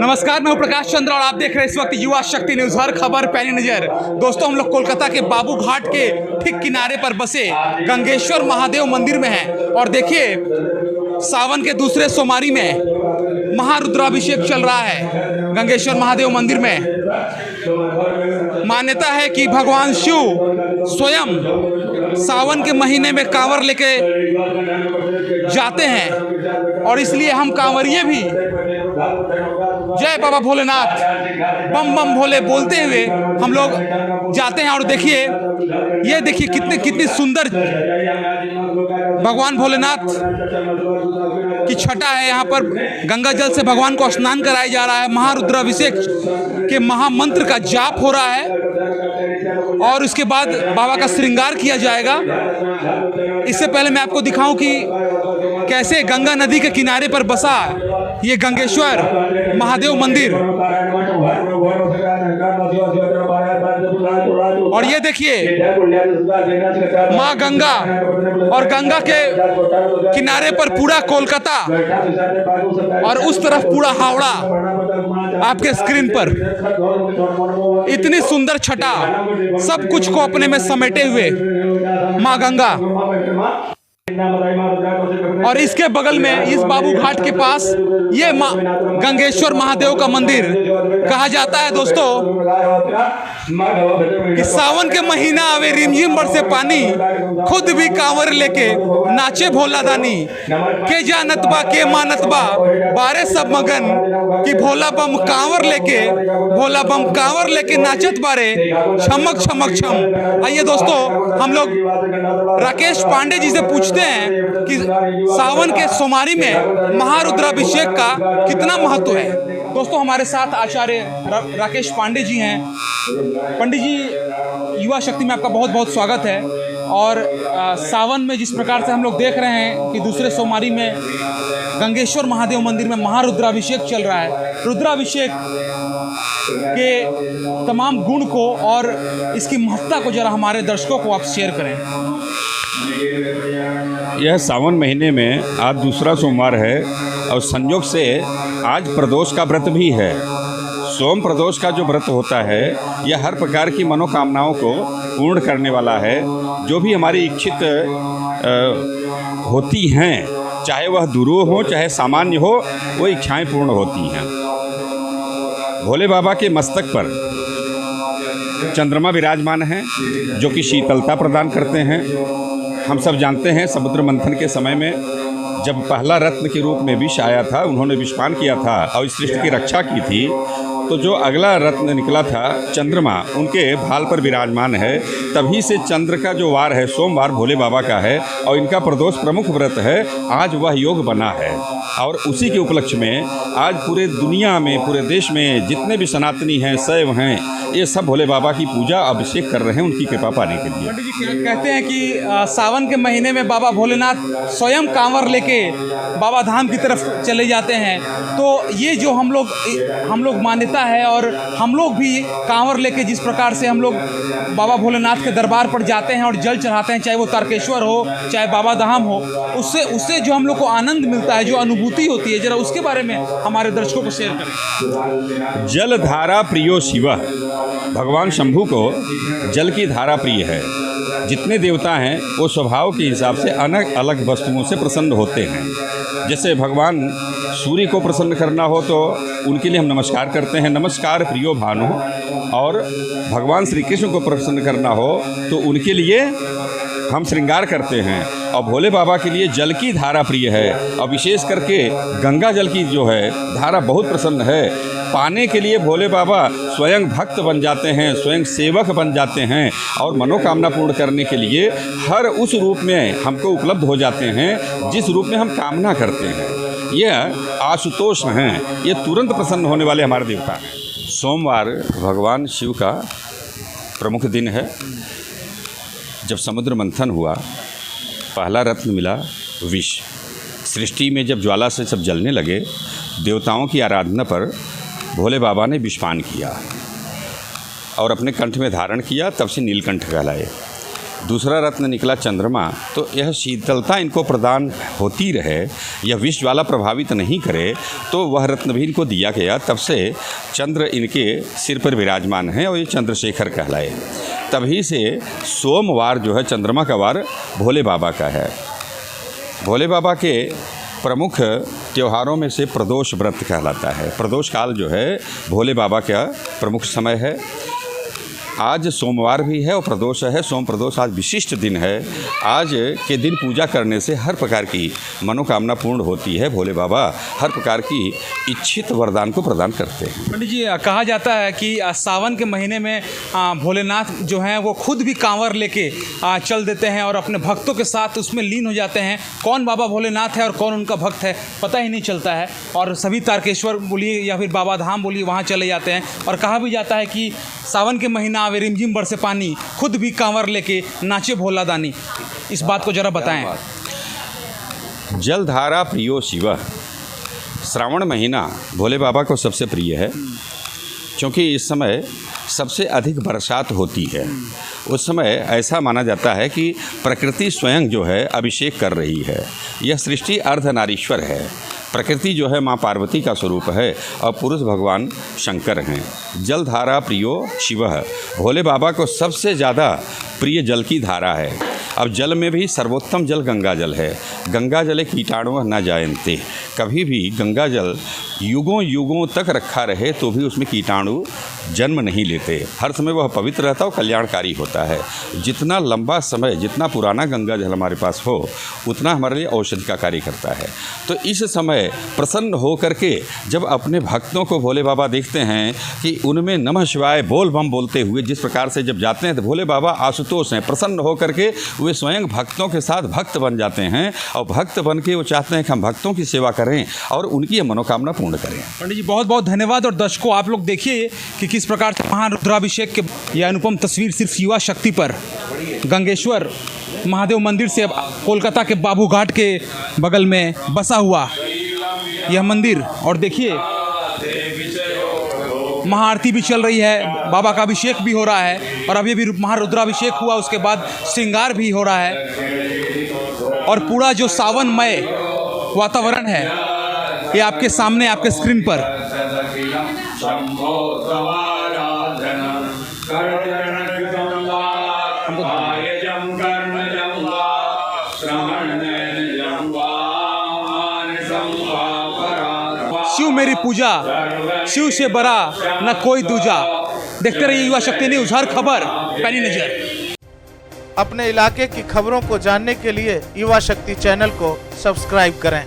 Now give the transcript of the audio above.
नमस्कार, मैं हूं प्रकाश चंद्र और आप देख रहे हैं इस वक्त युवा शक्ति न्यूज। हर खबर पैनी नजर। दोस्तों, हम लोग कोलकाता के बाबू घाट के ठीक किनारे पर बसे गंगेश्वर महादेव मंदिर में हैं और देखिए सावन के दूसरे सोमवारी में महारुद्राभिषेक चल रहा है गंगेश्वर महादेव मंदिर में। मान्यता है कि भगवान शिव स्वयं सावन के महीने में कांवर लेके जाते हैं और इसलिए हम कांवरिये भी जय बाबा भोलेनाथ बम बम भोले बोलते हुए हम लोग जाते हैं। और देखिए, ये देखिए कितनी सुंदर भगवान भोलेनाथ की छटा है। यहाँ पर गंगा जल से भगवान को स्नान कराया जा रहा है। महारुद्राभिषेक के महामंत्र का जाप हो रहा है और उसके बाद बाबा का श्रृंगार किया जाएगा। इससे पहले मैं आपको दिखाऊं कि कैसे गंगा नदी के किनारे पर बसा ये गंगेश्वर महादेव मंदिर। और ये देखिए माँ गंगा और गंगा के किनारे पर पूरा कोलकाता और उस तरफ पूरा हावड़ा आपके स्क्रीन पर। इतनी सुंदर छटा, सब कुछ को अपने में समेटे हुए माँ गंगा। और इसके बगल में इस बाबू घाट के पास ये गंगेश्वर महादेव का मंदिर। कहा जाता है दोस्तों कि सावन के महीना आवे रिमझिम बरसे पानी, खुद भी कांवर लेके नाचे भोला दानी। के जानत बा के मानत बा बारे सब मगन कि भोला बम कांवर लेके नाचत बारे छमक छमक छम। आइए दोस्तों, हम लोग राकेश पांडे जी से पूछते हैं कि सावन के सोमवारी में महारुद्राभिषेक का कितना महत्व है। दोस्तों, हमारे साथ आचार्य राकेश पांडे जी हैं। पंडित जी, युवा शक्ति में आपका बहुत बहुत स्वागत है। और सावन में जिस प्रकार से हम लोग देख रहे हैं कि दूसरे सोमवारी में गंगेश्वर महादेव मंदिर में महारुद्राभिषेक चल रहा है। रुद्राभिषेक के तमाम गुण को और इसकी महत्ता को जरा हमारे दर्शकों को आप शेयर करें। यह सावन महीने में आज दूसरा सोमवार है और संयोग से आज प्रदोष का व्रत भी है। सोम प्रदोष का जो व्रत होता है यह हर प्रकार की मनोकामनाओं को पूर्ण करने वाला है। जो भी हमारी इच्छित होती हैं, चाहे वह दुरूह हो चाहे सामान्य हो, वो इच्छाएं पूर्ण होती हैं। भोले बाबा के मस्तक पर चंद्रमा विराजमान हैं जो कि शीतलता प्रदान करते हैं। हम सब जानते हैं समुद्र मंथन के समय में जब पहला रत्न के रूप में विष आया था, उन्होंने विषपान किया था और इस सृष्टि की रक्षा की थी। तो जो अगला रत्न निकला था चंद्रमा, उनके भाल पर विराजमान है। तभी से चंद्र का जो वार है सोमवार भोले बाबा का है और इनका प्रदोष प्रमुख व्रत है। आज वह योग बना है और उसी के उपलक्ष्य में आज पूरे दुनिया में, पूरे देश में जितने भी सनातनी हैं, शैव हैं, ये सब भोले बाबा की पूजा अभिषेक कर रहे हैं उनकी कृपा पाने के लिए। पंडित जी कहते हैं कि सावन के महीने में बाबा भोलेनाथ स्वयं कांवर लेके बाबा धाम की तरफ चले जाते हैं। तो ये जो हम लोग मान्यता है और हम लोग भी कांवर लेके जिस प्रकार से हम लोग बाबा भोलेनाथ के दरबार पर जाते हैं और जल चढ़ाते हैं, चाहे वो तारकेश्वर हो चाहे बाबा धाम हो, उससे जो हम लोग को आनंद मिलता है, जो अनुभूति होती है, जरा उसके बारे में हमारे दर्शकों को शेयर करें। जल धारा प्रियो शिव। भगवान शंभू को जल की धारा प्रिय है। जितने देवता हैं वो स्वभाव के हिसाब से अलग अलग वस्तुओं से प्रसन्न होते हैं। जैसे भगवान सूर्य को प्रसन्न करना हो तो उनके लिए हम नमस्कार करते हैं, नमस्कार प्रियो भानु। और भगवान श्री कृष्ण को प्रसन्न करना हो तो उनके लिए हम श्रृंगार करते हैं। और भोले बाबा के लिए जल की धारा प्रिय है और विशेष करके गंगा जल की जो है धारा बहुत प्रसन्न है। पाने के लिए भोले बाबा स्वयं भक्त बन जाते हैं, स्वयं सेवक बन जाते हैं और मनोकामना पूर्ण करने के लिए हर उस रूप में हमको उपलब्ध हो जाते हैं जिस रूप में हम कामना करते हैं। यह आशुतोष हैं, ये तुरंत प्रसन्न होने वाले हमारे देवता हैं। सोमवार भगवान शिव का प्रमुख दिन है। जब समुद्र मंथन हुआ, पहला रत्न मिला विष। सृष्टि में जब ज्वाला से सब जलने लगे, देवताओं की आराधना पर भोले बाबा ने विषपान किया और अपने कंठ में धारण किया, तब से नीलकंठ कहलाए। दूसरा रत्न निकला चंद्रमा, तो यह शीतलता इनको प्रदान होती रहे, यह विष ज्वाला प्रभावित नहीं करे, तो वह रत्न भी इनको दिया गया। तब से चंद्र इनके सिर पर विराजमान है और ये चंद्रशेखर कहलाए। तभी से सोमवार जो है चंद्रमा का वार भोले बाबा का है। भोले बाबा के प्रमुख त्योहारों में से प्रदोष व्रत कहलाता है। प्रदोष काल जो है भोले बाबा का प्रमुख समय है। आज सोमवार भी है और प्रदोष है। सोम प्रदोष आज विशिष्ट दिन है। आज के दिन पूजा करने से हर प्रकार की मनोकामना पूर्ण होती है। भोले बाबा हर प्रकार की इच्छित वरदान को प्रदान करते हैं। पंडित जी, कहा जाता है कि सावन के महीने में भोलेनाथ जो हैं वो खुद भी कांवर लेके चल देते हैं और अपने भक्तों के साथ उसमें लीन हो जाते हैं। कौन बाबा भोलेनाथ है और कौन उनका भक्त है पता ही नहीं चलता है, और सभी तारकेश्वर बोलिए या फिर बाबा धाम बोलिए वहाँ चले जाते हैं। और कहा भी जाता है कि सावन के महीना आवे रिमझिम बरसे पानी, खुद भी कांवर लेके नाचे भोला दानी। इस बात को जरा बताएं। जलधारा प्रियो शिव, श्रावण महीना भोले बाबा को सबसे प्रिय है, क्योंकि इस समय सबसे अधिक बरसात होती है। उस समय ऐसा माना जाता है कि प्रकृति स्वयं जो है अभिषेक कर रही है। यह सृष्टि अर्धनारीश्वर है। प्रकृति जो है माँ पार्वती का स्वरूप है और पुरुष भगवान शंकर हैं। जलधारा प्रियो शिव, भोले बाबा को सबसे ज़्यादा प्रिय जल की धारा है। अब जल में भी सर्वोत्तम जल गंगा जल है। गंगा जले कीटाणु न जायन्ते, कभी भी गंगा जल युगों युगों तक रखा रहे तो भी उसमें कीटाणु जन्म नहीं लेते। हर समय वह पवित्र रहता और कल्याणकारी होता है। जितना लंबा समय, जितना पुराना गंगा जल हमारे पास हो, उतना हमारे लिए औषधि का कार्य करता है। तो इस समय प्रसन्न हो करके जब अपने भक्तों को भोले बाबा देखते हैं कि उनमें नमः शिवाय बोल बम बोलते हुए जिस प्रकार से जब जाते हैं, तो भोले बाबा आशुतोष हैं। प्रसन्न हो करके वे स्वयं भक्तों के साथ भक्त बन जाते हैं और भक्त बन के वो चाहते हैं कि हम भक्तों की सेवा करें और उनकी मनोकामना पूर्ण करें। पंडित जी बहुत बहुत धन्यवाद। और दर्शकों, आप लोग देखिए कि किस प्रकार से महारुद्राभिषेक के यह अनुपम तस्वीर सिर्फ युवा शक्ति पर गंगेश्वर महादेव मंदिर से कोलकाता के बाबू घाट के बगल में बसा हुआ यह मंदिर। और देखिए महाआरती भी चल रही है, बाबा का अभिषेक भी हो रहा है और अभी भी महारुद्राभिषेक हुआ, उसके बाद श्रृंगार भी हो रहा है। और पूरा जो सावनमय वातावरण है ये आपके सामने, आपके स्क्रीन पर। शिव मेरी पूजा, शिव से बड़ा न कोई दूजा। देखते रहिए युवा शक्ति न्यूज़, हर खबर पैनी नजर। अपने इलाके की खबरों को जानने के लिए युवा शक्ति चैनल को सब्सक्राइब करें।